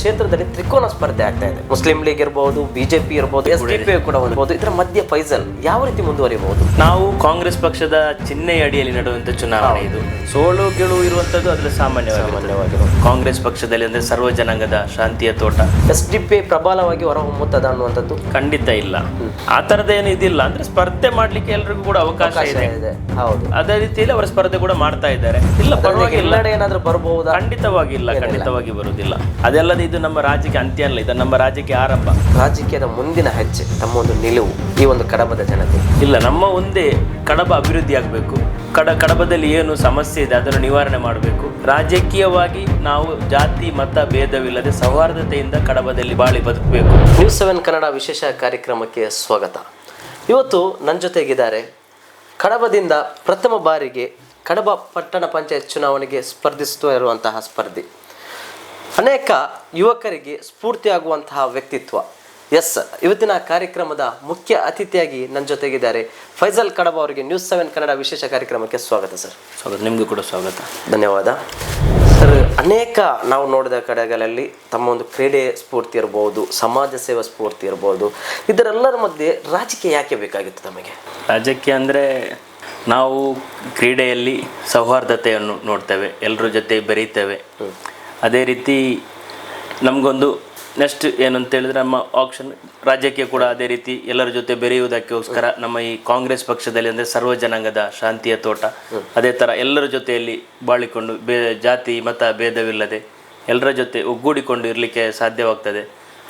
ಕ್ಷೇತ್ರದಲ್ಲಿ ತ್ರಿಕೋನ ಸ್ಪರ್ಧೆ ಆಗ್ತಾ ಇದೆ. ಮುಸ್ಲಿಂ ಲೀಗ್ ಇರಬಹುದು, ಬಿಜೆಪಿ ಇರಬಹುದು, SDP ಕೂಡ ಇರಬಹುದು. ಇದರ ಮಧ್ಯೆ ಫೈಸಲ್ ಯಾವ ರೀತಿ ಮುಂದುವರಿಬಹುದು? ನಾವು ಕಾಂಗ್ರೆಸ್ ಪಕ್ಷದ ಚಿಹ್ನೆಯ ಅಡಿಯಲ್ಲಿ ನಡೆಯುವಂತ ಚುನಾವಣೆ ಇದು. ಸೋಲು ಗೆಲುವು ಇರುವಂತದ್ದು ಅದ್ರ ಸಾಮಾನ್ಯವಾಗಿ ಕಾಂಗ್ರೆಸ್ ಪಕ್ಷದಲ್ಲಿ ಅಂದ್ರೆ ಸರ್ವ ಜನಾಂಗದ ಶಾಂತಿಯ ತೋಟ. SDP ಪ್ರಬಲವಾಗಿ ಹೊರಹೊಮ್ಮುತ್ತದ ಅನ್ನುವಂಥದ್ದು ಖಂಡಿತ ಇಲ್ಲ. ಆ ತರದೇನು ಇದಿಲ್ಲ. ಅಂದ್ರೆ ಸ್ಪರ್ಧೆ ಮಾಡ್ಲಿಕ್ಕೆ ಎಲ್ರಿಗೂ ಕೂಡ ಅವಕಾಶ ಇದೆ. ಹೌದು, ಅದೇ ರೀತಿಯಲ್ಲಿ ಅವರ ಸ್ಪರ್ಧೆ ಕೂಡ ಮಾಡ್ತಾ ಇದ್ದಾರೆ. ಇಲ್ಲ, ಪರವಾಗಿಲ್ಲ, ಎಲ್ಲೆಡೆ ಏನಾದ್ರೂ ಬರಬಹುದಾ? ಖಂಡಿತವಾಗಿಲ್ಲ, ಖಂಡಿತವಾಗಿ ಬರುವುದಿಲ್ಲ. ಅದೆಲ್ಲದೆ ಇದು ನಮ್ಮ ರಾಜ್ಯಕ್ಕೆ ಅಂತ್ಯ ಅಲ್ಲ, ಇದು ನಮ್ಮ ರಾಜ್ಯಕ್ಕೆ ಆರಂಭ. ರಾಜಕೀಯದ ಮುಂದಿನ ಹೆಜ್ಜೆ, ತಮ್ಮ ಒಂದು ನಿಲುವು ಈ ಒಂದು ಕಡಬದ ಜನತೆ? ಇಲ್ಲ, ನಮ್ಮ ಒಂದೇ ಕಡಬ ಅಭಿವೃದ್ಧಿ ಆಗಬೇಕು. ಕಡಬದಲ್ಲಿ ಏನು ಸಮಸ್ಯೆ ಇದೆ ಅದನ್ನು ನಿವಾರಣೆ ಮಾಡಬೇಕು. ರಾಜಕೀಯವಾಗಿ ನಾವು ಜಾತಿ ಮತ ಭೇದವಿಲ್ಲದೆ ಸೌಹಾರ್ದತೆಯಿಂದ ಕಡಬದಲ್ಲಿ ಬಾಳಿ ಬದುಕಬೇಕು. News7 ಕನ್ನಡ ವಿಶೇಷ ಕಾರ್ಯಕ್ರಮಕ್ಕೆ ಸ್ವಾಗತ. ಇವತ್ತು ನನ್ನ ಜೊತೆಗಿದ್ದಾರೆ ಕಡಬದಿಂದ ಪ್ರಥಮ ಬಾರಿಗೆ ಕಡಬ ಪಟ್ಟಣ ಪಂಚಾಯತ್ ಚುನಾವಣೆಗೆ ಸ್ಪರ್ಧಿಸುತ್ತಾ ಇರುವಂತಹ ಸ್ಪರ್ಧಿ, ಅನೇಕ ಯುವಕರಿಗೆ ಸ್ಫೂರ್ತಿಯಾಗುವಂತಹ ವ್ಯಕ್ತಿತ್ವ. ಇವತ್ತಿನ ಕಾರ್ಯಕ್ರಮದ ಮುಖ್ಯ ಅತಿಥಿಯಾಗಿ ನನ್ನ ಜೊತೆಗಿದ್ದಾರೆ ಫೈಸಲ್ ಕಡಬ ಅವರಿಗೆ. News7 ಕನ್ನಡ ವಿಶೇಷ ಕಾರ್ಯಕ್ರಮಕ್ಕೆ ಸ್ವಾಗತ ಸರ್. ಸ್ವಾಗತ, ನಿಮಗೂ ಕೂಡ ಸ್ವಾಗತ. ಧನ್ಯವಾದ ಸರ್. ಅನೇಕ ನಾವು ನೋಡಿದ ಕಡೆಗಳಲ್ಲಿ ತಮ್ಮ ಒಂದು ಕ್ರೀಡೆ ಸ್ಫೂರ್ತಿ ಇರ್ಬೋದು, ಸಮಾಜ ಸೇವಾ ಸ್ಫೂರ್ತಿ ಇರ್ಬೋದು. ಇದರೆಲ್ಲರ ಮಧ್ಯೆ ರಾಜಕೀಯ ಯಾಕೆ ಬೇಕಾಗಿತ್ತು ತಮಗೆ? ರಾಜಕೀಯ ಅಂದರೆ ನಾವು ಕ್ರೀಡೆಯಲ್ಲಿ ಸೌಹಾರ್ದತೆಯನ್ನು ನೋಡ್ತೇವೆ, ಎಲ್ಲರ ಜೊತೆ ಬೆರೀತೇವೆ. ಅದೇ ರೀತಿ ನಮಗೊಂದು ನೆಕ್ಸ್ಟ್ ಏನು ಅಂತ ಹೇಳಿದ್ರೆ ನಮ್ಮ ಆಪ್ಷನ್ ರಾಜ್ಯಕ್ಕೆ ಕೂಡ ಅದೇ ರೀತಿ ಎಲ್ಲರ ಜೊತೆ ಬೆರೆಯುವುದಕ್ಕೋಸ್ಕರ ನಮ್ಮ ಈ ಕಾಂಗ್ರೆಸ್ ಪಕ್ಷದಲ್ಲಿ ಅಂದರೆ ಸರ್ವ ಜನಾಂಗದ ಶಾಂತಿಯ ತೋಟ, ಅದೇ ಥರ ಎಲ್ಲರ ಜೊತೆಯಲ್ಲಿ ಬಾಳಿಕೊಂಡು ಜಾತಿ ಮತ ಭೇದವಿಲ್ಲದೆ ಎಲ್ಲರ ಜೊತೆ ಒಗ್ಗೂಡಿಕೊಂಡು ಇರಲಿಕ್ಕೆ ಸಾಧ್ಯವಾಗ್ತದೆ.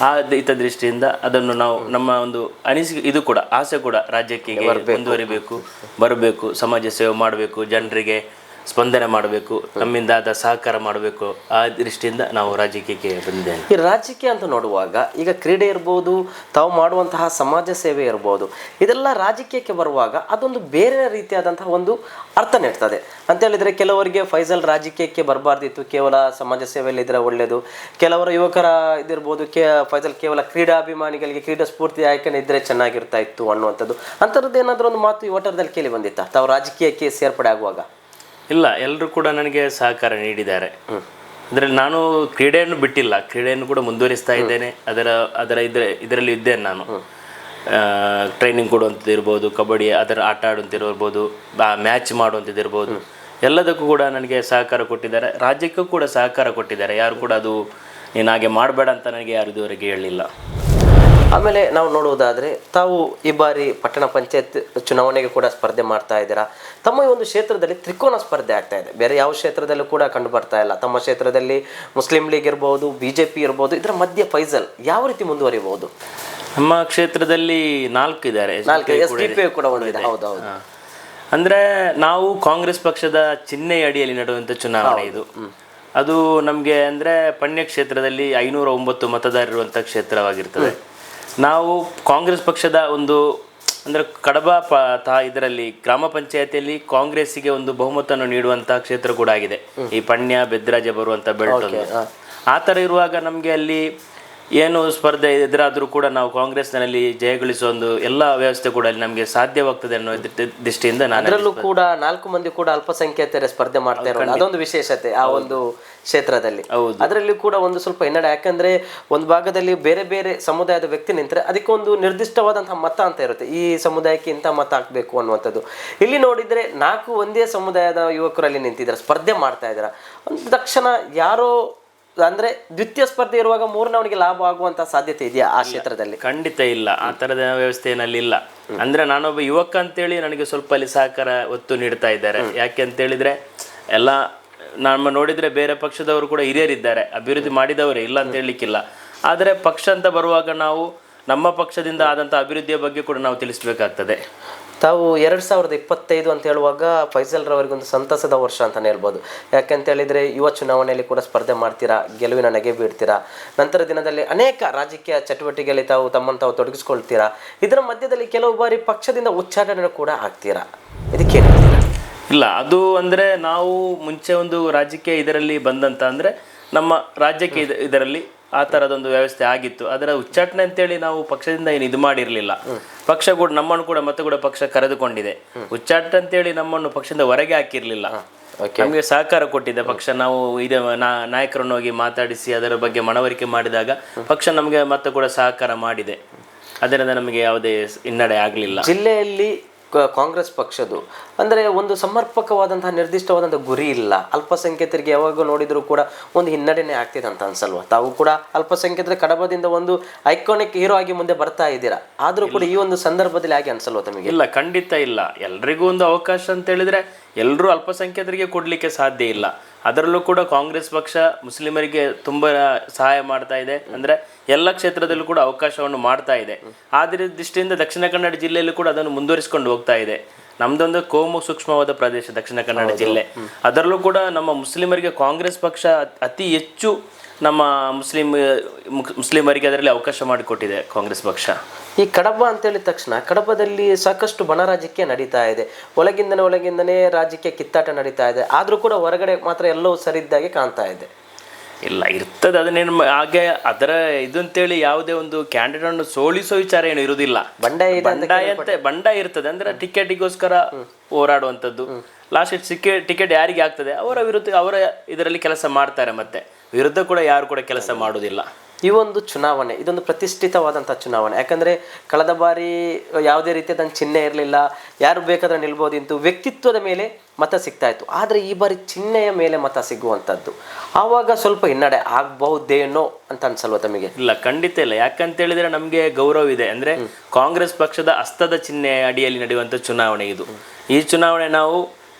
ಆ ದೃಷ್ಟಿಯಿಂದ ಅದನ್ನು ನಾವು ನಮ್ಮ ಒಂದು ಅನಿಸಿಕೆ, ಇದು ಕೂಡ ಆಸೆ ಕೂಡ ರಾಜ್ಯಕ್ಕೆ ಮುಂದುವರಿಬೇಕು, ಬರಬೇಕು, ಸಮಾಜ ಸೇವೆ ಮಾಡಬೇಕು, ಜನರಿಗೆ ಸ್ಪಂದನೆ ಮಾಡಬೇಕು, ನಮ್ಮಿಂದ ಆದ ಸಹಕಾರ ಮಾಡಬೇಕು. ಆ ದೃಷ್ಟಿಯಿಂದ ನಾವು ರಾಜಕೀಯಕ್ಕೆ ಬಂದಿದ್ದೇವೆ. ಈ ರಾಜಕೀಯ ಅಂತ ನೋಡುವಾಗ ಈಗ ಕ್ರೀಡೆ ಇರ್ಬೋದು, ತಾವು ಮಾಡುವಂತಹ ಸಮಾಜ ಸೇವೆ ಇರ್ಬೋದು, ಇದೆಲ್ಲ ರಾಜಕೀಯಕ್ಕೆ ಬರುವಾಗ ಅದೊಂದು ಬೇರೆ ರೀತಿಯಾದಂತಹ ಒಂದು ಅರ್ಥ ನೀಡ್ತದೆ. ಅಂತ ಹೇಳಿದ್ರೆ ಕೆಲವರಿಗೆ ಫೈಸಲ್ ರಾಜಕೀಯಕ್ಕೆ ಬರಬಾರ್ದಿತ್ತು, ಕೇವಲ ಸಮಾಜ ಸೇವೆಯಲ್ಲಿ ಇದ್ರೆ ಒಳ್ಳೆಯದು. ಕೆಲವರ ಯುವಕರ ಇದಿರ್ಬೋದು, ಫೈಸಲ್ ಕೇವಲ ಕ್ರೀಡಾಭಿಮಾನಿಗಳಿಗೆ ಕ್ರೀಡಾ ಸ್ಫೂರ್ತಿ ಆಯ್ಕೆ ಇದ್ರೆ ಚೆನ್ನಾಗಿರ್ತಾ ಇತ್ತು ಅನ್ನುವಂಥದ್ದು. ಅಂಥದ್ದು ಏನಾದರೂ ಒಂದು ಮಾತು ಈ ಒಟ್ಟರದಲ್ಲಿ ಕೇಳಿ ಬಂದಿತ್ತಾ ತಾವು ರಾಜಕೀಯಕ್ಕೆ ಸೇರ್ಪಡೆ ಆಗುವಾಗ? ಇಲ್ಲ, ಎಲ್ಲರೂ ಕೂಡ ನನಗೆ ಸಹಕಾರ ನೀಡಿದ್ದಾರೆ. ಅದರಲ್ಲಿ ನಾನು ಕ್ರೀಡೆಯನ್ನು ಬಿಟ್ಟಿಲ್ಲ, ಕ್ರೀಡೆಯನ್ನು ಕೂಡ ಮುಂದುವರಿಸ್ತಾ ಇದ್ದೇನೆ. ಇದರಲ್ಲಿ ಇದ್ದೇನೆ ನಾನು. ಟ್ರೈನಿಂಗ್ ಕೊಡುವಂಥದ್ದು ಇರ್ಬೋದು, ಕಬಡ್ಡಿ ಅದರ ಆಟ ಆಡುವಂತಿರ್ಬೋದು, ಮ್ಯಾಚ್ ಮಾಡುವಂಥದ್ದು ಇರ್ಬೋದು, ಎಲ್ಲದಕ್ಕೂ ಕೂಡ ನನಗೆ ಸಹಕಾರ ಕೊಟ್ಟಿದ್ದಾರೆ. ರಾಜ್ಯಕ್ಕೂ ಕೂಡ ಸಹಕಾರ ಕೊಟ್ಟಿದ್ದಾರೆ. ಯಾರು ಕೂಡ ಅದು ನೀನು ಹಾಗೆ ಮಾಡಬೇಡ ಅಂತ ನನಗೆ ಯಾರು ಇದುವರೆಗೆ ಹೇಳಲಿಲ್ಲ. ಆಮೇಲೆ ನಾವು ನೋಡುವುದಾದರೆ ತಾವು ಈ ಬಾರಿ ಪಟ್ಟಣ ಪಂಚಾಯತ್ ಚುನಾವಣೆಗೆ ಕೂಡ ಸ್ಪರ್ಧೆ ಮಾಡ್ತಾ ಇದ್ದೀರಾ. ತಮ್ಮ ಈ ಒಂದು ಕ್ಷೇತ್ರದಲ್ಲಿ ತ್ರಿಕೋನ ಸ್ಪರ್ಧೆ ಆಗ್ತಾ ಇದೆ, ಬೇರೆ ಯಾವ ಕ್ಷೇತ್ರದಲ್ಲೂ ಕೂಡ ಕಂಡು ಬರ್ತಾ ಇಲ್ಲ. ತಮ್ಮ ಕ್ಷೇತ್ರದಲ್ಲಿ ಮುಸ್ಲಿಂ ಲೀಗ್ ಇರ್ಬೋದು, BJP ಇರ್ಬೋದು. ಇದರ ಮಧ್ಯೆ ಫೈಸಲ್ ಯಾವ ರೀತಿ ಮುಂದುವರಿಬಹುದು? ನಮ್ಮ ಕ್ಷೇತ್ರದಲ್ಲಿ 4 ಇದ್ದಾರೆ, SDP ಕೂಡ ಒಂದಿದೆ. ಹೌದೌದು. ಅಂದರೆ ನಾವು ಕಾಂಗ್ರೆಸ್ ಪಕ್ಷದ ಚಿಹ್ನೆಯ ಅಡಿಯಲ್ಲಿ ನಡೆಯುವಂಥ ಚುನಾವಣೆ ಇದು. ಅದು ನಮಗೆ ಅಂದರೆ ಪಣ್ಯ ಕ್ಷೇತ್ರದಲ್ಲಿ 509 ಮತದಾರರಿರುವಂಥ ಕ್ಷೇತ್ರವಾಗಿರ್ತದೆ. ನಾವು ಕಾಂಗ್ರೆಸ್ ಪಕ್ಷದ ಒಂದು ಅಂದರೆ ಕಡಬ ಇದರಲ್ಲಿ ಗ್ರಾಮ ಪಂಚಾಯತಿಯಲ್ಲಿ ಕಾಂಗ್ರೆಸ್ಸಿಗೆ ಒಂದು ಬಹುಮತವನ್ನು ನೀಡುವಂಥ ಕ್ಷೇತ್ರ ಕೂಡ ಆಗಿದೆ. ಈ ಪಣ್ಯ ಬೆದ್ರಾಜ ಬರುವಂಥ ಬೆಲ್ಟ್ ಆ ಥರ ಇರುವಾಗ ನಮಗೆ ಅಲ್ಲಿ ಏನು ಸ್ಪರ್ಧೆ ಎದುರಾದರೂ ಕೂಡ ನಾವು ಕಾಂಗ್ರೆಸ್ನಲ್ಲಿ ಜಯಗಳಿಸುವ ಒಂದು ಎಲ್ಲ ವ್ಯವಸ್ಥೆ ಕೂಡ ಅಲ್ಲಿ ನಮಗೆ ಸಾಧ್ಯವಾಗ್ತದೆ ಅನ್ನೋ ದೃಷ್ಟಿಯಿಂದ ಅದರಲ್ಲೂ ಕೂಡ 4 ಮಂದಿ ಕೂಡ ಅಲ್ಪಸಂಖ್ಯಾತರೆ ಸ್ಪರ್ಧೆ ಮಾಡ್ತಾ ಇರೋದು ಅದೊಂದು ವಿಶೇಷತೆ ಆ ಒಂದು ಕ್ಷೇತ್ರದಲ್ಲಿ. ಅದರಲ್ಲಿ ಕೂಡ ಒಂದು ಸ್ವಲ್ಪ ಹಿನ್ನಡೆ, ಯಾಕಂದ್ರೆ ಒಂದು ಭಾಗದಲ್ಲಿ ಬೇರೆ ಬೇರೆ ಸಮುದಾಯದ ವ್ಯಕ್ತಿ ನಿಂತರೆ ಅದಕ್ಕೊಂದು ನಿರ್ದಿಷ್ಟವಾದಂತಹ ಮತ ಅಂತ ಇರುತ್ತೆ. ಈ ಸಮುದಾಯಕ್ಕೆ ಇಂಥ ಮತ ಹಾಕ್ಬೇಕು ಅನ್ನುವಂಥದ್ದು. ಇಲ್ಲಿ ನೋಡಿದ್ರೆ 4 ಒಂದೇ ಸಮುದಾಯದ ಯುವಕರಲ್ಲಿ ನಿಂತಿದ್ದಾರೆ, ಸ್ಪರ್ಧೆ ಮಾಡ್ತಾ ಇದ್ದಾರೆ. ಒಂದು ತಕ್ಷಣ ಯಾರೋ ಅಂದ್ರೆ ದ್ವಿತೀಯ ಸ್ಪರ್ಧೆ ಇರುವಾಗ ಮೂರನವನಿಗೆ ಲಾಭ ಆಗುವಂತ ಸಾಧ್ಯತೆ ಇದೆಯಾ ಆ ಕ್ಷೇತ್ರದಲ್ಲಿ? ಖಂಡಿತ ಇಲ್ಲ, ಆ ತರದ ವ್ಯವಸ್ಥೆ ಏನಲ್ಲಿ ಇಲ್ಲ. ಅಂದ್ರೆ ನಾನೊಬ್ಬ ಯುವಕ ಅಂತೇಳಿ ನನಗೆ ಸ್ವಲ್ಪ ಅಲ್ಲಿ ಸಹಕಾರ ಒತ್ತು ನೀಡ್ತಾ ಇದ್ದಾರೆ. ಯಾಕೆ ಅಂತ ಹೇಳಿದ್ರೆ ಎಲ್ಲ ನಮ್ಮ ನೋಡಿದ್ರೆ ಬೇರೆ ಪಕ್ಷದವರು ಕೂಡ ಹಿರಿಯರಿದ್ದಾರೆ, ಅಭಿವೃದ್ಧಿ ಮಾಡಿದವರೇ, ಇಲ್ಲ ಅಂತ ಹೇಳಲಿಕ್ಕಿಲ್ಲ. ಆದರೆ ಪಕ್ಷ ಅಂತ ಬರುವಾಗ ನಾವು ನಮ್ಮ ಪಕ್ಷದಿಂದ ಆದಂಥ ಅಭಿವೃದ್ಧಿಯ ಬಗ್ಗೆ ಕೂಡ ನಾವು ತಿಳಿಸಬೇಕಾಗ್ತದೆ. ತಾವು 2025 ಅಂತ ಹೇಳುವಾಗ ಫೈಸಲ್ ರವರಿಗೊಂದು ಸಂತಸದ ವರ್ಷ ಅಂತಲೇ ಹೇಳ್ಬೋದು. ಯಾಕೆಂತ ಹೇಳಿದರೆ ಯುವ ಚುನಾವಣೆಯಲ್ಲಿ ಕೂಡ ಸ್ಪರ್ಧೆ ಮಾಡ್ತೀರಾ, ಗೆಲುವಿನ ನಗೆ ಬೀಡ್ತೀರಾ, ನಂತರ ದಿನದಲ್ಲಿ ಅನೇಕ ರಾಜಕೀಯ ಚಟುವಟಿಕೆಯಲ್ಲಿ ತಮ್ಮನ್ನು ತಾವು ತೊಡಗಿಸ್ಕೊಳ್ತೀರಾ. ಇದರ ಮಧ್ಯದಲ್ಲಿ ಕೆಲವು ಬಾರಿ ಪಕ್ಷದಿಂದ ಉಚ್ಚಾಟನೆ ಕೂಡ ಆಗ್ತೀರಾ, ಇದಕ್ಕೆ ಇಲ್ಲ ಅದು ಅಂದರೆ ನಾವು ಮುಂಚೆ ಒಂದು ರಾಜಕೀಯ ಇದರಲ್ಲಿ ಬಂದಂತ ಅಂದರೆ ನಮ್ಮ ರಾಜ್ಯಕ್ಕೆ ಇದರಲ್ಲಿ ಆ ಥರದೊಂದು ವ್ಯವಸ್ಥೆ ಆಗಿತ್ತು. ಅದರ ಉಚ್ಚಾಟನೆ ಅಂತೇಳಿ ನಾವು ಪಕ್ಷದಿಂದ ಏನು ಇದು ಮಾಡಿರಲಿಲ್ಲ. ಪಕ್ಷ ಕೂಡ ನಮ್ಮನ್ನು ಕೂಡ ಮತ್ತೆ ಕೂಡ ಪಕ್ಷ ಕರೆದುಕೊಂಡಿದೆ. ಉಚ್ಚಾಟನೆ ಅಂತೇಳಿ ನಮ್ಮನ್ನು ಪಕ್ಷದಿಂದ ಹೊರಗೆ ಹಾಕಿರಲಿಲ್ಲ. ನಮಗೆ ಸಹಕಾರ ಕೊಟ್ಟಿದೆ ಪಕ್ಷ. ನಾವು ಇದೆ ನಾಯಕರನ್ನು ಹೋಗಿ ಮಾತಾಡಿಸಿ ಅದರ ಬಗ್ಗೆ ಮನವರಿಕೆ ಮಾಡಿದಾಗ ಪಕ್ಷ ನಮಗೆ ಮತ್ತೆ ಕೂಡ ಸಹಕಾರ ಮಾಡಿದೆ. ಅದರಿಂದ ನಮಗೆ ಯಾವುದೇ ಹಿನ್ನಡೆ ಆಗಲಿಲ್ಲ. ಜಿಲ್ಲೆಯಲ್ಲಿ ಕಾಂಗ್ರೆಸ್ ಪಕ್ಷದ್ದು ಅಂದರೆ ಒಂದು ಸಮರ್ಪಕವಾದಂತಹ ನಿರ್ದಿಷ್ಟವಾದಂತಹ ಗುರಿ ಇಲ್ಲ. ಅಲ್ಪಸಂಖ್ಯಾತರಿಗೆ ಯಾವಾಗ ನೋಡಿದ್ರು ಕೂಡ ಒಂದು ಹಿನ್ನಡೆನೇ ಆಗ್ತಿದೆ ಅಂತ ಅನ್ಸಲ್ವಾ? ತಾವು ಕೂಡ ಅಲ್ಪಸಂಖ್ಯಾತರ ಕಡಬದಿಂದ ಒಂದು ಐಕಾನಿಕ್ ಹೀರೋ ಆಗಿ ಮುಂದೆ ಬರ್ತಾ ಇದ್ದೀರಾ, ಆದ್ರೂ ಕೂಡ ಈ ಒಂದು ಸಂದರ್ಭದಲ್ಲಿ ಹಾಗೆ ಅನ್ಸಲ್ವಾ ತಮಗೆ? ಇಲ್ಲ, ಖಂಡಿತ ಇಲ್ಲ. ಎಲ್ರಿಗೂ ಒಂದು ಅವಕಾಶ ಅಂತ ಹೇಳಿದ್ರೆ ಎಲ್ಲರೂ ಅಲ್ಪಸಂಖ್ಯಾತರಿಗೆ ಕೊಡ್ಲಿಕ್ಕೆ ಸಾಧ್ಯ ಇಲ್ಲ. ಅದರಲ್ಲೂ ಕೂಡ ಕಾಂಗ್ರೆಸ್ ಪಕ್ಷ ಮುಸ್ಲಿಮರಿಗೆ ತುಂಬಾ ಸಹಾಯ ಮಾಡ್ತಾ ಇದೆ. ಅಂದ್ರೆ ಎಲ್ಲ ಕ್ಷೇತ್ರದಲ್ಲೂ ಕೂಡ ಅವಕಾಶವನ್ನು ಮಾಡ್ತಾ ಇದೆ. ಆದ್ರೆ ದೃಷ್ಟಿಯಿಂದ ದಕ್ಷಿಣ ಕನ್ನಡ ಜಿಲ್ಲೆಯಲ್ಲೂ ಕೂಡ ಅದನ್ನು ಮುಂದುವರಿಸಿಕೊಂಡು ಹೋಗ್ತಾ ಇದೆ. ನಮ್ದೊಂದು ಕೋಮು ಸೂಕ್ಷ್ಮವಾದ ಪ್ರದೇಶ ದಕ್ಷಿಣ ಕನ್ನಡ ಜಿಲ್ಲೆ. ಅದರಲ್ಲೂ ಕೂಡ ನಮ್ಮ ಮುಸ್ಲಿಮರಿಗೆ ಕಾಂಗ್ರೆಸ್ ಪಕ್ಷ ಅತಿ ಹೆಚ್ಚು ನಮ್ಮ ಮುಸ್ಲಿಮರಿಗೆ ಅದರಲ್ಲಿ ಅವಕಾಶ ಮಾಡಿಕೊಟ್ಟಿದೆ ಕಾಂಗ್ರೆಸ್ ಪಕ್ಷ. ಈ ಕಡಬ ಅಂತ ಹೇಳಿದ ತಕ್ಷಣ ಕಡಬದಲ್ಲಿ ಸಾಕಷ್ಟು ಬಣ ರಾಜಕೀಯ ನಡೀತಾ ಇದೆ. ಒಳಗಿಂದನೇ ರಾಜಕೀಯ ಕಿತ್ತಾಟ ನಡೀತಾ ಇದೆ. ಆದ್ರೂ ಕೂಡ ಹೊರಗಡೆ ಮಾತ್ರ ಎಲ್ಲವೂ ಸರಿದ್ದಾಗೆ ಕಾಣ್ತಾ ಇದೆ. ಇಲ್ಲ, ಇರ್ತದೆ ಅದನ್ನೇನು ಹಾಗೆ ಅದರ ಇದು ಅಂತೇಳಿ ಯಾವುದೇ ಒಂದು ಕ್ಯಾಂಡಿಡೇಟ್ ಅನ್ನು ಸೋಲಿಸೋ ವಿಚಾರ ಏನು ಇರುವುದಿಲ್ಲ. ಬಂಡಾಯ ಇರ್ತದೆ. ಅಂದ್ರೆ ಟಿಕೆಟಿಗೋಸ್ಕರ ಹೋರಾಡುವಂಥದ್ದು. ಲಾಸ್ಟ್ ಟಿಕೆಟ್ ಯಾರಿಗೆ ಆಗ್ತದೆ ಅವರ ವಿರುದ್ಧ ಅವರ ಇದರಲ್ಲಿ ಕೆಲಸ ಮಾಡ್ತಾರೆ. ಮತ್ತೆ ವಿರುದ್ಧ ಕೂಡ ಯಾರು ಕೂಡ ಕೆಲಸ ಮಾಡುವುದಿಲ್ಲ. ಈ ಒಂದು ಚುನಾವಣೆ ಇದೊಂದು ಪ್ರತಿಷ್ಠಿತವಾದಂಥ ಚುನಾವಣೆ. ಯಾಕಂದರೆ ಕಳೆದ ಬಾರಿ ಯಾವುದೇ ರೀತಿಯಾದ ಚಿಹ್ನೆ ಇರಲಿಲ್ಲ, ಯಾರು ಬೇಕಾದ್ರೆ ನಿಲ್ಬೋದಿತ್ತು, ವ್ಯಕ್ತಿತ್ವದ ಮೇಲೆ ಮತ ಸಿಗ್ತಾ ಇತ್ತು. ಆದರೆ ಈ ಬಾರಿ ಚಿಹ್ನೆಯ ಮೇಲೆ ಮತ ಸಿಗುವಂಥದ್ದು, ಆವಾಗ ಸ್ವಲ್ಪ ಹಿನ್ನಡೆ ಆಗಬಹುದೇನೋ ಅಂತ ಅನ್ಸಲ್ವ ತಮಗೆ? ಇಲ್ಲ, ಖಂಡಿತ ಇಲ್ಲ. ಯಾಕಂತ ಹೇಳಿದ್ರೆ ನಮಗೆ ಗೌರವ ಇದೆ. ಅಂದ್ರೆ ಕಾಂಗ್ರೆಸ್ ಪಕ್ಷದ ಹಸ್ತದ ಚಿಹ್ನೆ ಅಡಿಯಲ್ಲಿ ನಡೆಯುವಂಥ ಚುನಾವಣೆ ಇದು. ಈ ಚುನಾವಣೆ ನಾವು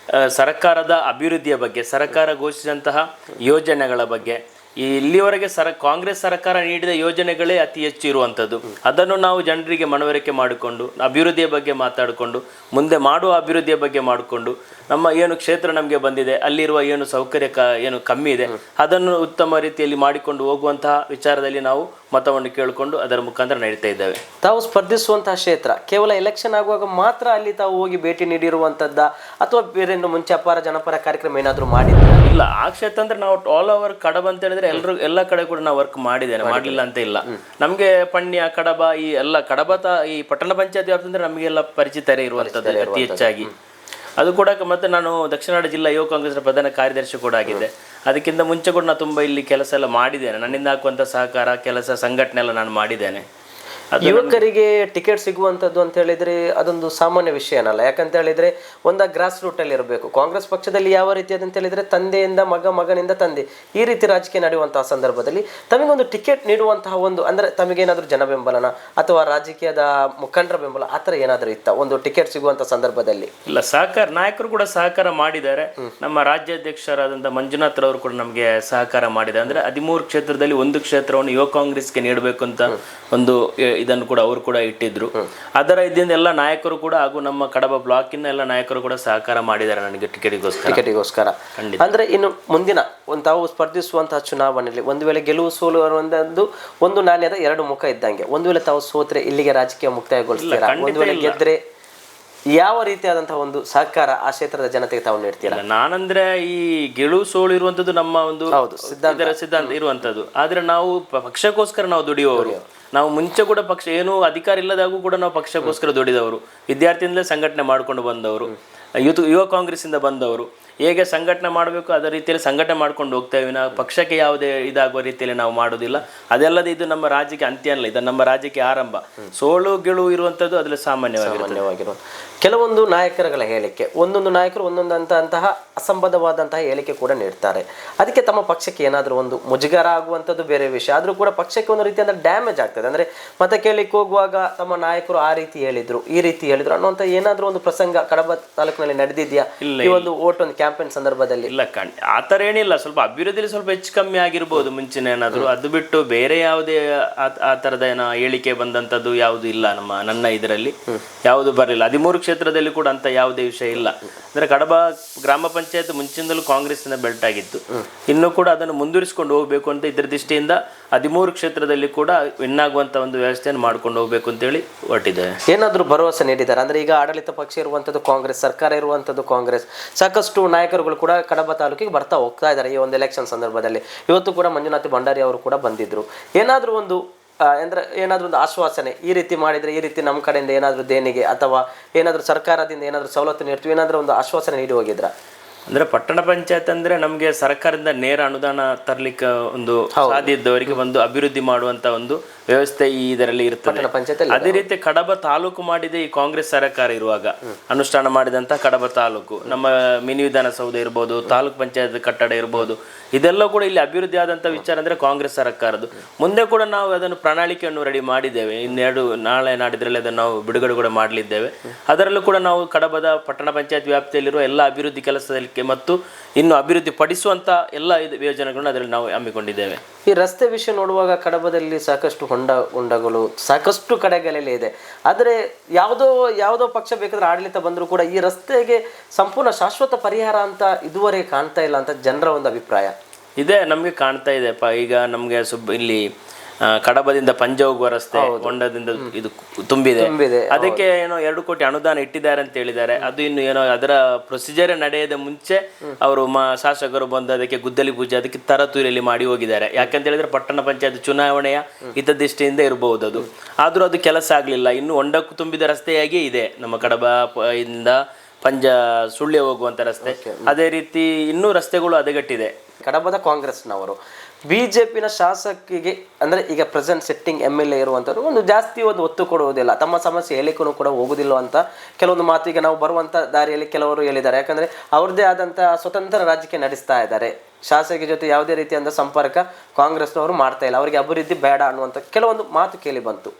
ಸರ್ಕಾರದ ಅಭಿವೃದ್ಧಿಯ ಬಗ್ಗೆ, ಸರ್ಕಾರ ಘೋಷಿಸಿದಂತಹ ಯೋಜನೆಗಳ ಬಗ್ಗೆ, ಇಲ್ಲಿವರೆಗೆ ಕಾಂಗ್ರೆಸ್ ಸರ್ಕಾರ ನೀಡಿದ ಯೋಜನೆಗಳೇ ಅತಿ ಹೆಚ್ಚು ಇರುವಂಥದ್ದು. ಅದನ್ನು ನಾವು ಜನರಿಗೆ ಮನವರಿಕೆ ಮಾಡಿಕೊಂಡು ಅಭಿವೃದ್ಧಿಯ ಬಗ್ಗೆ ಮಾತಾಡಿಕೊಂಡು ಮುಂದೆ ಮಾಡುವ ಅಭಿವೃದ್ಧಿಯ ಬಗ್ಗೆ ಮಾಡಿಕೊಂಡು ನಮ್ಮ ಏನು ಕ್ಷೇತ್ರ ನಮಗೆ ಬಂದಿದೆ ಅಲ್ಲಿರುವ ಏನು ಸೌಕರ್ಯ ಏನು ಕಮ್ಮಿ ಇದೆ ಅದನ್ನು ಉತ್ತಮ ರೀತಿಯಲ್ಲಿ ಮಾಡಿಕೊಂಡು ಹೋಗುವಂತಹ ವಿಚಾರದಲ್ಲಿ ನಾವು ಮತವನ್ನು ಕೇಳಿಕೊಂಡು ಅದರ ಮುಖಾಂತರ ನಡೀತಾ ಇದ್ದೇವೆ. ತಾವು ಸ್ಪರ್ಧಿಸುವಂತಹ ಕ್ಷೇತ್ರ ಕೇವಲ ಎಲೆಕ್ಷನ್ ಆಗುವಾಗ ಮಾತ್ರ ಅಲ್ಲಿ ತಾವು ಹೋಗಿ ಭೇಟಿ ನೀಡಿರುವಂಥದ್ದ ಅಥವಾ ಬೇರೆ ಮುಂಚೆ ಅಪಾರ ಜನಪರ ಕಾರ್ಯಕ್ರಮ ಏನಾದರೂ ಮಾಡಿದ್ರೆ? ಇಲ್ಲ, ಆ ಕ್ಷೇತ್ರ ಅಂದ್ರೆ ನಾವು ಆಲ್ ಓವರ್ ಕಡಬ ಅಂತ ಹೇಳಿದ್ರೆ ಎಲ್ಲ ಕಡೆ ಕೂಡ ನಾವು ವರ್ಕ್ ಮಾಡಿದ್ದೇನೆ, ಮಾಡಲಿಲ್ಲ ಅಂತ ಇಲ್ಲ. ನಮಗೆ ಪಣ್ಯ ಕಡಬ ಈ ಎಲ್ಲ ಕಡಬ ಈ ಪಟ್ಟಣ ಪಂಚಾಯತ್ ವ್ಯಾಪ್ತಿ ಅಂದ್ರೆ ನಮಗೆಲ್ಲ ಪರಿಚಿತರೇ ಇರುವಂಥದ್ದು ಅತಿ ಹೆಚ್ಚಾಗಿ. ಅದು ಕೂಡ ಮತ್ತೆ ನಾನು ದಕ್ಷಿಣ ಕನ್ನಡ ಜಿಲ್ಲಾ ಯುವ ಕಾಂಗ್ರೆಸ್ನ ಪ್ರಧಾನ ಕಾರ್ಯದರ್ಶಿ ಕೂಡ ಆಗಿದ್ದೆ. ಅದಕ್ಕಿಂತ ಮುಂಚೆ ಕೂಡ ನಾನು ತುಂಬ ಇಲ್ಲಿ ಕೆಲಸ ಎಲ್ಲ ಮಾಡಿದ್ದೇನೆ. ನನ್ನಿಂದ ಹಾಕುವಂಥ ಸಹಕಾರ ಕೆಲಸ ಸಂಘಟನೆ ಎಲ್ಲ ನಾನು ಮಾಡಿದ್ದೇನೆ. ಯುವಕರಿಗೆ ಟಿಕೆಟ್ ಸಿಗುವಂಥದ್ದು ಅಂತ ಹೇಳಿದ್ರೆ ಅದೊಂದು ಸಾಮಾನ್ಯ ವಿಷಯನಲ್ಲ. ಯಾಕಂತ ಹೇಳಿದ್ರೆ ಒಂದ ಗ್ರಾಸ್ ರೂಟ್ ಅಲ್ಲಿ ಇರಬೇಕು. ಕಾಂಗ್ರೆಸ್ ಪಕ್ಷದಲ್ಲಿ ಯಾವ ರೀತಿಯಾದಂತ ಹೇಳಿದ್ರೆ ತಂದೆಯಿಂದ ಮಗ, ಮಗನಿಂದ ತಂದೆ, ಈ ರೀತಿ ರಾಜಕೀಯ ನಡೆಯುವಂತಹ ಸಂದರ್ಭದಲ್ಲಿ ತಮಗೊಂದು ಟಿಕೆಟ್ ನೀಡುವಂತಹ ಒಂದು ಅಂದ್ರೆ ತಮಗೇನಾದ್ರೂ ಜನ ಬೆಂಬಲನ ಅಥವಾ ರಾಜಕೀಯದ ಮುಖಂಡರ ಬೆಂಬಲ ಆ ಥರ ಏನಾದರೂ ಇತ್ತ ಒಂದು ಟಿಕೆಟ್ ಸಿಗುವಂತ ಸಂದರ್ಭದಲ್ಲಿ? ಇಲ್ಲ, ಸಹಕಾರ ನಾಯಕರು ಕೂಡ ಸಹಕಾರ ಮಾಡಿದ್ದಾರೆ. ನಮ್ಮ ರಾಜ್ಯಾಧ್ಯಕ್ಷರಾದಂಥ ಮಂಜುನಾಥ್ ರವರು ಕೂಡ ನಮಗೆ ಸಹಕಾರ ಮಾಡಿದ್ದಾರೆ. ಅಂದ್ರೆ 13 ಕ್ಷೇತ್ರದಲ್ಲಿ ಒಂದು ಕ್ಷೇತ್ರವನ್ನು ಯುವ ಕಾಂಗ್ರೆಸ್ಗೆ ನೀಡಬೇಕು ಅಂತ ಒಂದು ಇದನ್ನು ಕೂಡ ಅವರು ಕೂಡ ಇಟ್ಟಿದ್ರು. ಅದರ ಇದರಿಂದ ಎಲ್ಲ ನಾಯಕರು ಕೂಡ ಹಾಗೂ ನಮ್ಮ ಕಡಬ ಬ್ಲಾಕಿನ ಎಲ್ಲ ನಾಯಕರು ಕೂಡ ಸಹಕಾರ ಮಾಡಿದ್ದಾರೆ ನನಗೆ ಟಿಕೆಟಿಗೋಸ್ಕರ. ಅಂದ್ರೆ ಇನ್ನು ಮುಂದಿನ ತಾವು ಸ್ಪರ್ಧಿಸುವಂತಹ ಚುನಾವಣೆಯಲ್ಲಿ ಒಂದು ವೇಳೆ ಗೆಲುವು ಸೋಲು ಒಂದು ನಾಣ್ಯದ ಎರಡು ಮುಖ ಇದ್ದಂಗೆ. ಒಂದು ವೇಳೆ ತಾವು ಸೋತ್ರೆ ಇಲ್ಲಿಗೆ ರಾಜಕೀಯ ಮುಕ್ತಾಯಗೊಳಿಸ್ತೀರಾ? ಒಂದು ವೇಳೆ ಗೆದ್ರೆ ಯಾವ ರೀತಿಯಾದಂತಹ ಒಂದು ಸಹಕಾರ ಆ ಕ್ಷೇತ್ರದ ಜನತೆಗೆ ತಾವು ನೀಡ್ತೀರಾ? ನಾನಂದ್ರೆ ಈ ಗೆಲುವು ಸೋಲು ಇರುವಂತದ್ದು ನಮ್ಮ ಒಂದು ಸಿದ್ಧಾಂತ ಇರುವಂತದ್ದು. ಆದ್ರೆ ನಾವು ಪಕ್ಷಕ್ಕೋಸ್ಕರ ನಾವು ದುಡಿಯುವವರು. ನಾವು ಮುಂಚೆ ಕೂಡ ಪಕ್ಷ ಏನು ಅಧಿಕಾರ ಇಲ್ಲದಾಗೂ ಕೂಡ ನಾವು ಪಕ್ಷಕ್ಕೋಸ್ಕರ ದುಡಿದವರು, ವಿದ್ಯಾರ್ಥಿಯಿಂದಲೇ ಸಂಘಟನೆ ಮಾಡ್ಕೊಂಡು ಬಂದವರು, ಯುವ ಕಾಂಗ್ರೆಸ್ಸಿಂದ ಬಂದವರು. ಹೇಗೆ ಸಂಘಟನೆ ಮಾಡಬೇಕು ಅದೇ ರೀತಿಯಲ್ಲಿ ಸಂಘಟನೆ ಮಾಡ್ಕೊಂಡು ಹೋಗ್ತೇವೆ. ನಾವು ಪಕ್ಷಕ್ಕೆ ಯಾವುದೇ ಇದಾಗುವ ರೀತಿಯಲ್ಲಿ ನಾವು ಮಾಡೋದಿಲ್ಲ. ಅದಲ್ಲದೆ ಇದು ನಮ್ಮ ರಾಜ್ಯಕ್ಕೆ ಅಂತ್ಯ ಅಲ್ಲ, ಇದು ನಮ್ಮ ರಾಜ್ಯಕ್ಕೆ ಆರಂಭ. ಸೋಲು ಗೆಲುವು ಇರುವಂಥದ್ದು ಅದರಲ್ಲಿ ಸಾಮಾನ್ಯವಾಗಿರುವ ಕೆಲವೊಂದು ನಾಯಕರುಗಳ ಹೇಳಿಕೆ, ಒಂದೊಂದು ನಾಯಕರು ಒಂದೊಂದಂತಹ ಅಸಂಬದ್ಧವಾದಂತಹ ಹೇಳಿಕೆ ಕೂಡ ನೀಡ್ತಾರೆ. ಅದಕ್ಕೆ ತಮ್ಮ ಪಕ್ಷಕ್ಕೆ ಏನಾದರೂ ಒಂದು ಮುಜುಗರ ಆಗುವಂಥದ್ದು ಬೇರೆ ವಿಷಯ. ಆದರೂ ಕೂಡ ಪಕ್ಷಕ್ಕೆ ಒಂದು ರೀತಿಯಾದ ಡ್ಯಾಮೇಜ್ ಆಗ್ತದೆ. ಅಂದರೆ ಮತ ಕೇಳಲಿಕ್ಕೆ ಹೋಗುವಾಗ ತಮ್ಮ ನಾಯಕರು ಆ ರೀತಿ ಹೇಳಿದ್ರು, ಈ ರೀತಿ ಹೇಳಿದ್ರು ಅನ್ನುವಂಥ ಏನಾದರೂ ಒಂದು ಪ್ರಸಂಗ ಕಡಬ ತಾಲೂಕಿನಲ್ಲಿ ನಡೆದಿದೆಯಾ ಈ ಒಂದು ಓಟ್ ಒಂದು ಕ್ಯಾಂಪೇನ್ ಸಂದರ್ಭದಲ್ಲಿ? ಇಲ್ಲ, ಆ ಥರ ಏನಿಲ್ಲ. ಸ್ವಲ್ಪ ಅಭಿವೃದ್ಧಿಯಲ್ಲಿ ಸ್ವಲ್ಪ ಹೆಚ್ಚು ಕಮ್ಮಿ ಆಗಿರ್ಬೋದು ಮುಂಚಿನ ಏನಾದರೂ. ಅದು ಬಿಟ್ಟು ಬೇರೆ ಯಾವುದೇ ಆ ಥರದ ಏನೋ ಹೇಳಿಕೆ ಬಂದಂಥದ್ದು ಯಾವುದು ಇಲ್ಲ. ನನ್ನ ಇದರಲ್ಲಿ ಯಾವುದು ಬರಲಿಲ್ಲ. 13 ಕ್ಷೇತ್ರದಲ್ಲಿ ಕೂಡ ಅಂತ ಯಾವುದೇ ವಿಷಯ ಇಲ್ಲ. ಅಂದ್ರೆ ಕಡಬ ಗ್ರಾಮ ಪಂಚಾಯತ್ ಮುಂಚಿನಿಂದಲೂ ಕಾಂಗ್ರೆಸ್ಸಿನ ಬೆಲ್ಟ್ ಆಗಿತ್ತು. ಇನ್ನೂ ಕೂಡ ಅದನ್ನು ಮುಂದುವರಿಸಿಕೊಂಡು ಹೋಗಬೇಕು ಅಂತ ಇದರ ದೃಷ್ಟಿಯಿಂದ 13 ಕ್ಷೇತ್ರದಲ್ಲಿ ಕೂಡ ವಿನ್ ಆಗುವಂತ ಒಂದು ವ್ಯವಸ್ಥೆಯನ್ನು ಮಾಡ್ಕೊಂಡು ಹೋಗ್ಬೇಕು ಅಂತೇಳಿ ಹೊರಟಿದ್ದಾರೆ. ಏನಾದರೂ ಭರವಸೆ ನೀಡಿದ್ದಾರೆ? ಅಂದ್ರೆ ಈಗ ಆಡಳಿತ ಪಕ್ಷ ಇರುವಂಥದ್ದು ಕಾಂಗ್ರೆಸ್, ಸರ್ಕಾರ ಇರುವಂಥದ್ದು ಕಾಂಗ್ರೆಸ್, ಸಾಕಷ್ಟು ನಾಯಕರುಗಳು ಕೂಡ ಕಡಬ ತಾಲೂಕಿಗೆ ಬರ್ತಾ ಹೋಗ್ತಾ ಇದ್ದಾರೆ ಈ ಒಂದು ಎಲೆಕ್ಷನ್ ಸಂದರ್ಭದಲ್ಲಿ. ಇವತ್ತು ಕೂಡ ಮಂಜುನಾಥ್ ಭಂಡಾರಿ ಅವರು ಕೂಡ ಬಂದಿದ್ರು. ಏನಾದರೂ ಒಂದು ಅಂದ್ರೆ ಏನಾದರೂ ಒಂದು ಆಶ್ವಾಸನೆ, ಈ ರೀತಿ ಮಾಡಿದರೆ ಈ ರೀತಿ ನಮ್ಮ ಕಡೆಯಿಂದ ಏನಾದರೂ ದೇಣಿಗೆ ಅಥವಾ ಏನಾದರೂ ಸರ್ಕಾರದಿಂದ ಏನಾದರೂ ಸವಲತ್ತು ನೀಡ್ತೀವಿ, ಏನಾದರೂ ಒಂದು ಆಶ್ವಾಸನೆ ನೀಡಿ ಹೋಗಿದ್ರ? ಅಂದ್ರೆ ಪಟ್ಟಣ ಪಂಚಾಯತ್ ಅಂದ್ರೆ ನಮಗೆ ಸರ್ಕಾರದಿಂದ ನೇರ ಅನುದಾನ ತರ್ಲಿಕ್ಕೆ ಒಂದು ಸಾಧ್ಯ ಇದ್ದವರಿಗೆ ಒಂದು ಅಭಿವೃದ್ಧಿ ಮಾಡುವಂತ ಒಂದು ವ್ಯವಸ್ಥೆ ಈ ಇದರಲ್ಲಿ ಇರ್ತದೆ. ಅದೇ ರೀತಿ ಕಡಬ ತಾಲೂಕು ಮಾಡಿದೆ ಈ ಕಾಂಗ್ರೆಸ್ ಸರ್ಕಾರ ಇರುವಾಗ ಅನುಷ್ಠಾನ ಮಾಡಿದಂತ ಕಡಬ ತಾಲೂಕು, ನಮ್ಮ ಮಿನಿ ವಿಧಾನಸೌಧ ಇರ್ಬೋದು, ತಾಲೂಕ್ ಪಂಚಾಯತ್ ಕಟ್ಟಡ ಇರ್ಬೋದು, ಇದೆಲ್ಲ ಕೂಡ ಇಲ್ಲಿ ಅಭಿವೃದ್ಧಿ ಆದಂತ ವಿಚಾರ ಅಂದ್ರೆ ಕಾಂಗ್ರೆಸ್ ಸರ್ಕಾರದ್ದು. ಮುಂದೆ ಕೂಡ ನಾವು ಅದನ್ನು ಪ್ರಣಾಳಿಕೆಯನ್ನು ರೆಡಿ ಮಾಡಿದ್ದೇವೆ. ನಾಳೆ ನಾಡಿದ್ರಲ್ಲಿ ಅದನ್ನು ನಾವು ಬಿಡುಗಡೆ ಕೂಡ ಮಾಡಲಿದ್ದೇವೆ. ಅದರಲ್ಲೂ ಕೂಡ ನಾವು ಕಡಬದ ಪಟ್ಟಣ ಪಂಚಾಯತ್ ವ್ಯಾಪ್ತಿಯಲ್ಲಿರುವ ಎಲ್ಲ ಅಭಿವೃದ್ಧಿ ಕೆಲಸದಲ್ಲಿ ಮತ್ತು ಇನ್ನು ಅಭಿವೃದ್ಧಿ ಪಡಿಸುವಂತ ಎಲ್ಲ ಯೋಜನೆಗಳನ್ನು ಅದರಲ್ಲಿ ನಾವು ಹಮ್ಮಿಕೊಂಡಿದ್ದೇವೆ. ಈ ರಸ್ತೆ ವಿಷಯ ನೋಡುವಾಗ ಕಡಬದಲ್ಲಿ ಸಾಕಷ್ಟು ಹೊಂಡಗಳು ಸಾಕಷ್ಟು ಕಡೆಗಳಲ್ಲಿ ಇದೆ. ಆದರೆ ಯಾವುದೋ ಪಕ್ಷ ಬೇಕಾದ್ರೆ ಆಡಳಿತ ಬಂದರೂ ಕೂಡ ಈ ರಸ್ತೆಗೆ ಸಂಪೂರ್ಣ ಶಾಶ್ವತ ಪರಿಹಾರ ಅಂತ ಇದುವರೆಗೆ ಕಾಣ್ತಾ ಇಲ್ಲ ಅಂತ ಜನರ ಒಂದು ಅಭಿಪ್ರಾಯ ಇದೆ. ನಮಗೆ ಕಾಣ್ತಾ ಇದೆಪ್ಪ. ಈಗ ನಮಗೆ ಇಲ್ಲಿ ಕಡಬದಿಂದ ಪಂಜ ಹೋಗುವ ರಸ್ತೆ ಹೊಂಡದಿಂದ ಇದು ತುಂಬಿದೆ. ಅದಕ್ಕೆ ಏನೋ 2 ಕೋಟಿ ಅನುದಾನ ಇಟ್ಟಿದ್ದಾರೆ ಅಂತ ಹೇಳಿದ್ದಾರೆ. ಅದು ಇನ್ನು ಏನೋ ಅದರ ಪ್ರೊಸೀಜರ್ ನಡೆಯದ ಮುಂಚೆ ಅವರು ಶಾಸಕರು ಬಂದು ಅದಕ್ಕೆ ಗುದ್ದಲಿ ಪೂಜೆ ಅದಕ್ಕೆ ತರತೂರಿಯಲ್ಲಿ ಮಾಡಿ ಹೋಗಿದ್ದಾರೆ. ಯಾಕಂತ ಹೇಳಿದ್ರೆ ಪಟ್ಟಣ ಪಂಚಾಯತ್ ಚುನಾವಣೆಯ ಹಿತದೃಷ್ಟಿಯಿಂದ ಇರಬಹುದು ಅದು. ಆದ್ರೂ ಅದು ಕೆಲಸ ಆಗ್ಲಿಲ್ಲ. ಇನ್ನು ಹೊಂಡಕ್ಕೂ ತುಂಬಿದ ರಸ್ತೆಯಾಗಿಯೇ ಇದೆ ನಮ್ಮ ಕಡಬ ಇಂದ ಪಂಜ ಸುಳ್ಯ ಹೋಗುವಂತ ರಸ್ತೆ. ಅದೇ ರೀತಿ ಇನ್ನೂ ರಸ್ತೆಗಳು ಹದಗೆಟ್ಟಿದೆ. ಕಡಬದ ಕಾಂಗ್ರೆಸ್ನವರು ಬಿಜೆಪಿನ ಶಾಸಕಿಗೆ ಅಂದ್ರೆ ಈಗ ಪ್ರೆಸೆಂಟ್ ಸೆಟ್ಟಿಂಗ್ MLA ಇರುವಂತವ್ರು ಒಂದು ಜಾಸ್ತಿ ಒಂದು ಒತ್ತು ಕೊಡುವುದಿಲ್ಲ, ತಮ್ಮ ಸಮಸ್ಯೆ ಹೇಳಿಕೂ ಕೂಡ ಹೋಗುದಿಲ್ಲ ಅಂತ ಕೆಲವೊಂದು ಮಾತು ಈಗ ನಾವು ಬರುವಂತ ದಾರಿಯಲ್ಲಿ ಕೆಲವರು ಹೇಳಿದ್ದಾರೆ. ಯಾಕಂದ್ರೆ ಅವ್ರದ್ದೇ ಆದಂತ ಸ್ವತಂತ್ರ ರಾಜಕೀಯ ನಡೆಸ್ತಾ ಇದ್ದಾರೆ. ಶಾಸಕರ ಜೊತೆ ಯಾವುದೇ ರೀತಿಯಾದ ಸಂಪರ್ಕ ಕಾಂಗ್ರೆಸ್ನವರು ಮಾಡ್ತಾ ಇಲ್ಲ, ಅವರಿಗೆ ಅಭಿವೃದ್ಧಿ ಬೇಡ ಅನ್ನುವಂತ ಕೆಲವೊಂದು ಮಾತು ಕೇಳಿ ಬಂತು.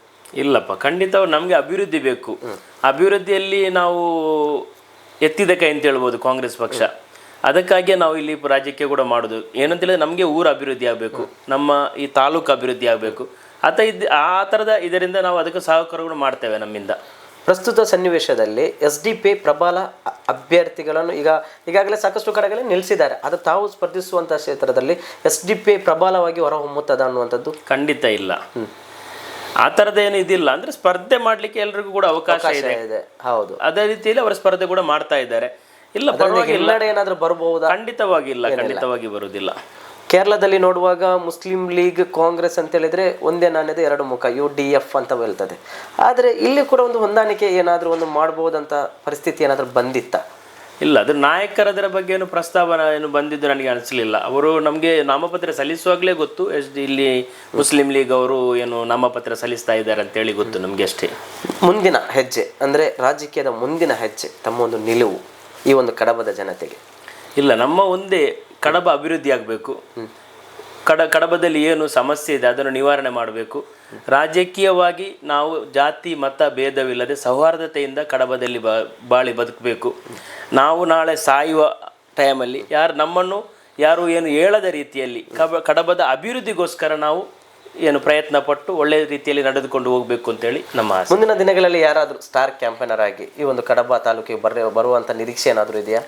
ಇಲ್ಲಪ್ಪ, ಖಂಡಿತ ನಮ್ಗೆ ಅಭಿವೃದ್ಧಿ ಬೇಕು. ಅಭಿವೃದ್ಧಿಯಲ್ಲಿ ನಾವು ಎತ್ತಿದ ಕೈ ಅಂತ ಹೇಳ್ಬೋದು ಕಾಂಗ್ರೆಸ್ ಪಕ್ಷ. ಅದಕ್ಕಾಗಿಯೇ ನಾವು ಇಲ್ಲಿ ರಾಜ್ಯಕ್ಕೆ ಕೂಡ ಮಾಡೋದು ಏನಂತ ಹೇಳಿದ್ರೆ ನಮಗೆ ಊರು ಅಭಿವೃದ್ಧಿ ಆಗಬೇಕು, ನಮ್ಮ ಈ ತಾಲೂಕು ಅಭಿವೃದ್ಧಿ ಆಗಬೇಕು. ಆ ಥರದ ಇದರಿಂದ ನಾವು ಅದಕ್ಕೆ ಸಹಕಾರ ಕೂಡ ಮಾಡ್ತೇವೆ ನಮ್ಮಿಂದ. ಪ್ರಸ್ತುತ ಸನ್ನಿವೇಶದಲ್ಲಿ SDP ಪ್ರಬಲ ಅಭ್ಯರ್ಥಿಗಳನ್ನು ಈಗಾಗಲೇ ಸಾಕಷ್ಟು ಕಡೆಗಳಲ್ಲಿ ನಿಲ್ಲಿಸಿದ್ದಾರೆ. ಅದು ತಾವು ಸ್ಪರ್ಧಿಸುವಂತಹ ಕ್ಷೇತ್ರದಲ್ಲಿ SDP ಪ್ರಬಲವಾಗಿ ಹೊರಹೊಮ್ಮುತ್ತದೆ ಅನ್ನುವಂಥದ್ದು ಖಂಡಿತ ಇಲ್ಲ. ಆ ಥರದ ಏನು ಇದಿಲ್ಲ. ಅಂದ್ರೆ ಸ್ಪರ್ಧೆ ಮಾಡ್ಲಿಕ್ಕೆ ಎಲ್ರಿಗೂ ಕೂಡ ಅವಕಾಶ ಇದೆ. ಹೌದು, ಅದೇ ರೀತಿಯಲ್ಲಿ ಅವರ ಸ್ಪರ್ಧೆ ಕೂಡ ಮಾಡ್ತಾ ಇದ್ದಾರೆ. ಇಲ್ಲ, ಎಲ್ಲೆಡೆ ಏನಾದ್ರೂ ಬರಬಹುದಾ? ಖಂಡಿತವಾಗಿ ಬರುವುದಿಲ್ಲ. ಕೇರಳದಲ್ಲಿ ನೋಡುವಾಗ ಮುಸ್ಲಿಂ ಲೀಗ್ ಕಾಂಗ್ರೆಸ್ ಅಂತ ಹೇಳಿದ್ರೆ ಒಂದೇ ನಾಣ್ಯದ 2 ಮುಖ, UDF ಅಂತ ಹೇಳ್ತದೆ. ಆದ್ರೆ ಇಲ್ಲಿ ಕೂಡ ಒಂದು ಹೊಂದಾಣಿಕೆ ಏನಾದ್ರೂ ಒಂದು ಮಾಡಬಹುದಂತ ಪರಿಸ್ಥಿತಿ ಏನಾದ್ರೂ ಬಂದಿತ್ತ? ಇಲ್ಲ, ಅದು ನಾಯಕರದರ ಬಗ್ಗೆ ಏನು ಪ್ರಸ್ತಾವನೆ ಏನು ಬಂದಿದ್ದು ನನಗೆ ಅನಿಸಲಿಲ್ಲ. ಅವರು ನಮಗೆ ನಾಮಪತ್ರ ಸಲ್ಲಿಸುವಾಗಲೇ ಗೊತ್ತು ಇಲ್ಲಿ ಮುಸ್ಲಿಂ ಲೀಗ್ ಅವರು ಏನು ನಾಮಪತ್ರ ಸಲ್ಲಿಸ್ತಾ ಇದ್ದಾರೆ ಅಂತೇಳಿ ಗೊತ್ತು ನಮಗೆ ಅಷ್ಟೇ. ಮುಂದಿನ ಹೆಜ್ಜೆ ಅಂದ್ರೆ ರಾಜಕೀಯದ ಮುಂದಿನ ಹೆಜ್ಜೆ ತಮ್ಮ ಒಂದು ನಿಲುವು ಈ ಒಂದು ಕಡಬದ ಜನತೆಗೆ? ಇಲ್ಲ, ನಮ್ಮ ಒಂದೇ ಕಡಬ ಅಭಿವೃದ್ಧಿ ಆಗಬೇಕು. ಕಡಬದಲ್ಲಿ ಏನು ಸಮಸ್ಯೆ ಇದೆ ಅದನ್ನು ನಿವಾರಣೆ ಮಾಡಬೇಕು. ರಾಜಕೀಯವಾಗಿ ನಾವು ಜಾತಿ ಮತ ಭೇದವಿಲ್ಲದೆ ಸೌಹಾರ್ದತೆಯಿಂದ ಕಡಬದಲ್ಲಿ ಬಾಳಿ ಬದುಕಬೇಕು. ನಾವು ನಾಳೆ ಸಾಯುವ ಟೈಮಲ್ಲಿ ನಮ್ಮನ್ನು ಯಾರು ಏನು ಹೇಳದ ರೀತಿಯಲ್ಲಿ ಕಡಬದ ಅಭಿವೃದ್ಧಿಗೋಸ್ಕರ ನಾವು ಏನು ಪ್ರಯತ್ನ ಪಟ್ಟು ಒಳ್ಳೆಯ ರೀತಿಯಲ್ಲಿ ನಡೆದುಕೊಂಡು ಹೋಗಬೇಕು ಅಂತೇಳಿ ನಮ್ಮ ಆಸೆ. ಮುಂದಿನ ದಿನಗಳಲ್ಲಿ ಯಾರಾದರೂ ಸ್ಟಾರ್ ಕ್ಯಾಂಪೇನರ್ ಆಗಿ ಈ ಒಂದು ಕಡಬ ತಾಲೂಕಿಗೆ ಬರುವಂಥ ನಿರೀಕ್ಷೆ ಏನಾದರೂ ಇದೆಯಾ?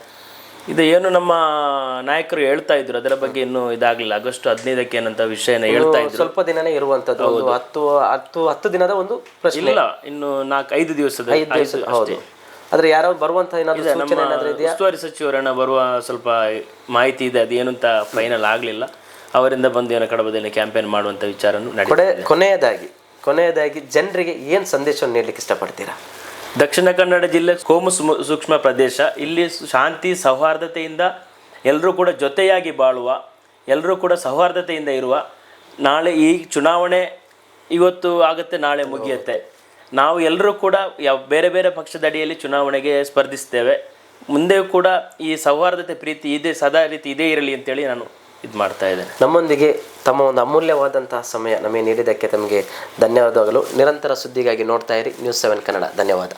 ಇದು ಏನು ನಮ್ಮ ನಾಯಕರು ಹೇಳ್ತಾ ಇದ್ರು, ಅದರ ಬಗ್ಗೆ ಇನ್ನೂ ಇದಾಗಲಿಲ್ಲ. ಆಗಸ್ಟ್ 15ಕ್ಕೆ ಏನಂತ ವಿಷಯನ ಹೇಳ್ತಾ ಇದ್ರು. ಸ್ವಲ್ಪ ದಿನನೇ ಇರುವಂತದ್ದು, 10 ದಿನದ ಒಂದು ಪ್ರಶ್ನೆ. ಇಲ್ಲ, ಇನ್ನು 5 ದಿವಸದ. ಹೌದು. ಆದ್ರೆ ಯಾರೋ ಬರುವಂತ ಉಸ್ತುವಾರಿ ಸಚಿವರನ್ನ ಬರುವ ಸ್ವಲ್ಪ ಮಾಹಿತಿ ಇದೆ. ಅದೇನು ಅಂತ ಫೈನಲ್ ಆಗಲಿಲ್ಲ. ಅವರಿಂದ ಬಂದು ಏನೋ ಕಡಬದಲ್ಲಿ ಕ್ಯಾಂಪೇನ್ ಮಾಡುವಂತ ವಿಚಾರ. ಕೊನೆಯದಾಗಿ ಜನರಿಗೆ ಏನು ಸಂದೇಶವನ್ನು ನೀಡಲಿಕ್ಕೆ ಇಷ್ಟಪಡ್ತೀರಾ? ದಕ್ಷಿಣ ಕನ್ನಡ ಜಿಲ್ಲೆ ಕೋಮು ಸೂಕ್ಷ್ಮ ಪ್ರದೇಶ. ಇಲ್ಲಿ ಶಾಂತಿ ಸೌಹಾರ್ದತೆಯಿಂದ ಎಲ್ಲರೂ ಕೂಡ ಜೊತೆಯಾಗಿ ಬಾಳುವ, ಎಲ್ಲರೂ ಕೂಡ ಸೌಹಾರ್ದತೆಯಿಂದ ಇರುವ. ನಾಳೆ ಈ ಚುನಾವಣೆ ಇವತ್ತು ಆಗುತ್ತೆ, ನಾಳೆ ಮುಗಿಯುತ್ತೆ. ನಾವು ಎಲ್ಲರೂ ಕೂಡ ಬೇರೆ ಬೇರೆ ಪಕ್ಷದ ಅಡಿಯಲ್ಲಿ ಚುನಾವಣೆಗೆ ಸ್ಪರ್ಧಿಸ್ತೇವೆ. ಮುಂದೆಯೂ ಕೂಡ ಈ ಸೌಹಾರ್ದತೆ ಪ್ರೀತಿ ಇದೆ, ಸದಾ ರೀತಿ ಇದೇ ಇರಲಿ ಅಂತೇಳಿ ನಾನು ಇದು ಮಾಡ್ತಾ ಇದ್ದೇನೆ. ನಮ್ಮೊಂದಿಗೆ ತಮ್ಮ ಒಂದು ಅಮೂಲ್ಯವಾದಂತಹ ಸಮಯ ನಮಗೆ ನೀಡಿದ್ದಕ್ಕೆ ತಮಗೆ ಧನ್ಯವಾದಗಳು. ನಿರಂತರ ಸುದ್ದಿಗಾಗಿ ನೋಡ್ತಾ ಇರಿ News 7 ಕನ್ನಡ. ಧನ್ಯವಾದ.